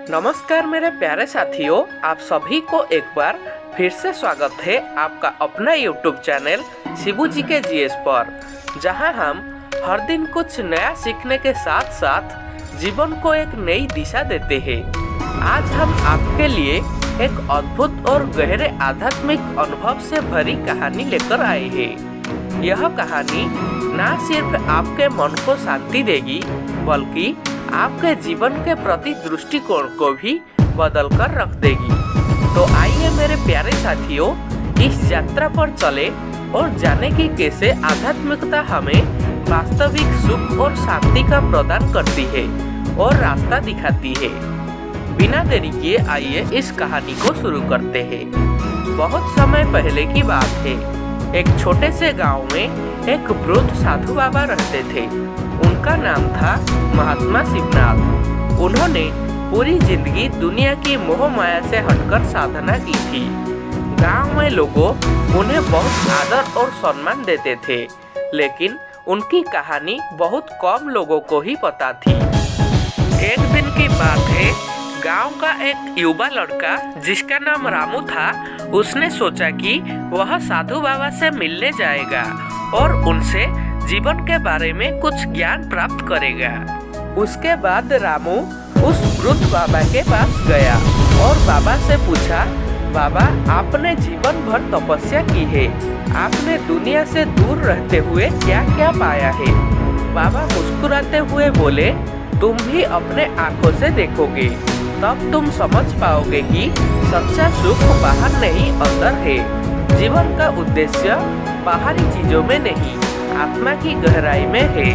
नमस्कार मेरे प्यारे साथियों, आप सभी को एक बार फिर से स्वागत है आपका अपना YouTube चैनल शिबू जी के जीएस पर, जहां हम हर दिन कुछ नया सीखने के साथ साथ जीवन को एक नई दिशा देते हैं। आज हम आपके लिए एक अद्भुत और गहरे आध्यात्मिक अनुभव से भरी कहानी लेकर आए हैं। यह कहानी न सिर्फ आपके मन को शांति देगी बल्कि आपके जीवन के प्रति दृष्टिकोण को भी बदल कर रख देगी। तो आइए मेरे प्यारे साथियों, इस यात्रा पर चले और जाने की कैसे आध्यात्मिकता हमें वास्तविक सुख और शांति का प्रदान करती है और रास्ता दिखाती है। बिना देरी किए आइए इस कहानी को शुरू करते हैं। बहुत समय पहले की बात है। एक छोटे से गांव में एक वृद्ध साधु बाबा रहते थे। उनका नाम था महात्मा शिवनाथ। उन्होंने पूरी जिंदगी दुनिया की मोह माया से हटकर साधना की थी। गांव में लोगों उन्हें बहुत आदर और सम्मान देते थे, लेकिन उनकी कहानी बहुत कम लोगों को ही पता थी। एक दिन की बात है, गांव का एक युवा लड़का जिसका नाम रामू था, उसने सोचा कि वह साधु बाबा से मिलने जाएगा और उनसे जीवन के बारे में कुछ ज्ञान प्राप्त करेगा। उसके बाद रामू उस वृद्ध बाबा के पास गया और बाबा से पूछा, बाबा आपने जीवन भर तपस्या की है, आपने दुनिया से दूर रहते हुए क्या क्या पाया है? बाबा मुस्कुराते हुए बोले, तुम भी अपने आंखों से देखोगे, तब तुम समझ पाओगे कि सच्चा सुख बाहर नहीं अंदर है। जीवन का उद्देश्य बाहरी चीजों में नहीं, आत्मा की गहराई में है।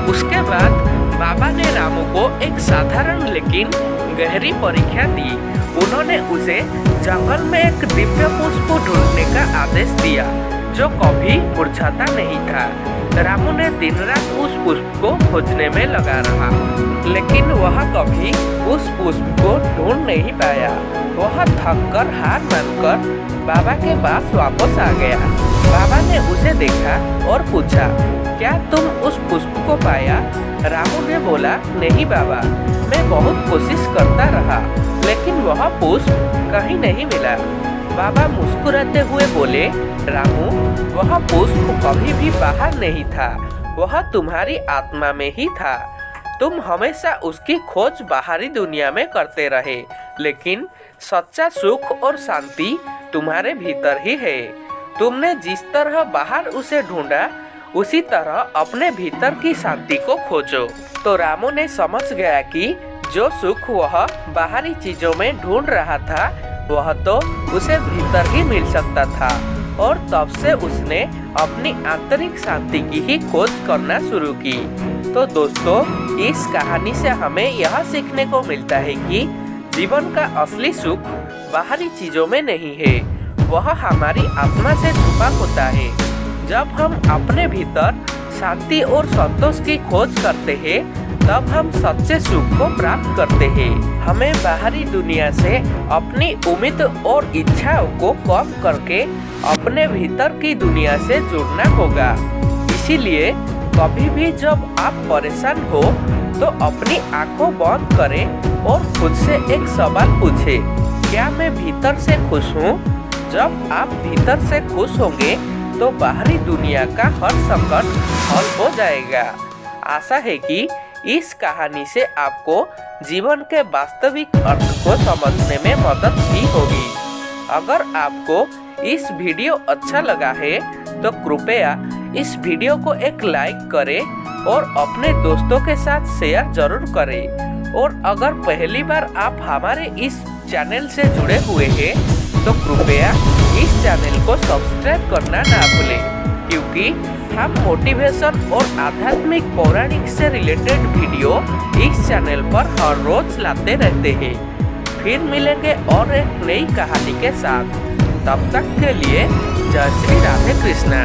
उसके बाद बाबा ने रामू को एक साधारण लेकिन गहरी परीक्षा दी। उन्होंने उसे जंगल में एक दिव्य पुष्प ढूंढने का आदेश दिया जो कभी मुरझाता नहीं था। रामू ने दिन रात उस पुष्प को खोजने में लगा रहा, लेकिन वह कभी उस पुष्प को ढूंढ नहीं पाया। वह थक कर हार मानकर बाबा के पास वापस आ गया। बाबा ने उसे देखा और पूछा, क्या तुम उस पुष्प को पाया? रामू ने बोला, नहीं बाबा, मैं बहुत कोशिश करता रहा, लेकिन वह पुष्प कहीं नहीं मिला। बाबा मुस्कुराते हुए बोले, रामू, वह पुष्प कभी भी बाहर नहीं था, वह तुम्हारी आत्मा में ही था। तुम हमेशा उसकी खोज बाहरी दुनिया में करते रहे, लेकिन सच्चा सुख और शांति तुम्हारे भीतर ही है। तुमने जिस तरह बाहर उसे ढूंढा, उसी तरह अपने भीतर की शांति को खोजो। तो रामू ने समझ गया कि जो सुख वह बाहरी चीजों में ढूंढ रहा था, वह तो उसे भीतर ही मिल सकता था, और तब से उसने अपनी आंतरिक शांति की ही खोज करना शुरू की। तो दोस्तों, इस कहानी से हमें यह सीखने को मिलता है कि जीवन का असली सुख बाहरी चीजों में नहीं है, वह हमारी आत्मा से छुपा होता है। जब हम अपने भीतर शांति और संतोष की खोज करते हैं, तब हम सच्चे सुख को प्राप्त करते हैं। हमें बाहरी दुनिया से अपनी उम्मीद और इच्छाओं को कम करके अपने भीतर की दुनिया से जुड़ना होगा। इसीलिए कभी भी जब आप परेशान हो, तो अपनी आंखों बंद करें और खुद से एक सवाल पूछें, क्या मैं भीतर से खुश हूँ? जब आप भीतर से खुश होंगे, तो बाहरी दुनिया का हर संकट हल हो जाएगा। आशा है कि इस कहानी से आपको जीवन के वास्तविक अर्थ को समझने में मदद भी होगी। अगर आपको इस वीडियो अच्छा लगा है, तो कृपया इस वीडियो को एक लाइक करें और अपने दोस्तों के साथ शेयर जरूर करें। और अगर पहली बार आप हमारे इस चैनल से जुड़े हुए हैं, तो कृपया इस चैनल को सब्सक्राइब करना ना भूलें, क्योंकि हम मोटिवेशन और आध्यात्मिक पौराणिक से रिलेटेड वीडियो इस चैनल पर हर रोज लाते रहते हैं। फिर मिलेंगे और एक नई कहानी के साथ। तब तक के लिए जय श्री राधे कृष्णा।